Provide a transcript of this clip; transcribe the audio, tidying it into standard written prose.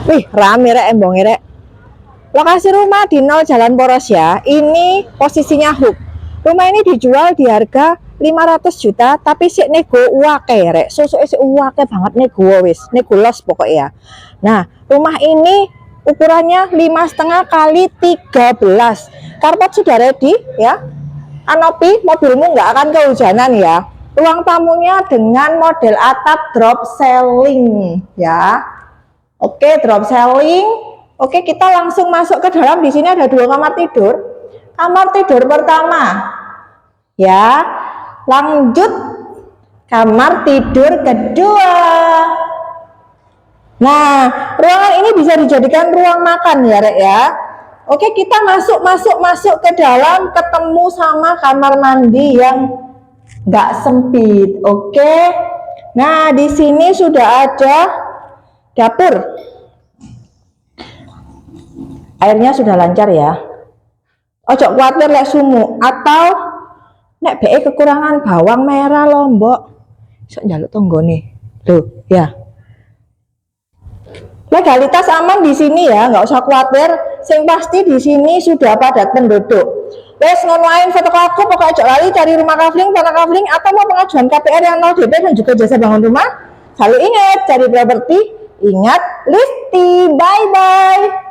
Wih, rame rek, embong rek. Lokasi rumah di 0 Jalan Poros ya. Ini posisinya hook. Rumah ini dijual di harga 500 juta, tapi si nego uake rek. Susuke si uake banget nego wis. Nego los pokoknya. Nah, rumah ini ukurannya 5,5 kali 13. Karpet sudah ready ya. Anopi, mobilmu nggak akan kehujanan ya. Ruang tamunya dengan model atap drop ceiling ya. Oke, drop ceiling. Oke, kita langsung masuk ke dalam. Di sini ada 2 kamar tidur. Kamar tidur pertama. Ya. Lanjut kamar tidur kedua. Nah, ruangan ini bisa dijadikan ruang makan ya, Rek ya. Oke, kita masuk ke dalam, ketemu sama kamar mandi yang nggak sempit. Oke. Nah, di sini sudah ada dapur. Airnya sudah lancar ya. Ojo khawatir lek sumu atau nek be kekurangan bawang merah lombok. Sok njaluk tonggone. Loh, ya. Legalitas aman di sini ya, nggak usah khawatir. Sing pasti di sini sudah padat penduduk. Wes ngonoain foto aku, pokoknya ojo lali cari rumah kafling, tanah kafling, atau mau pengajuan KPR yang 0 DP dan juga jasa bangun rumah. Selalu ingat, cari properti, ingat Listi. Bye bye.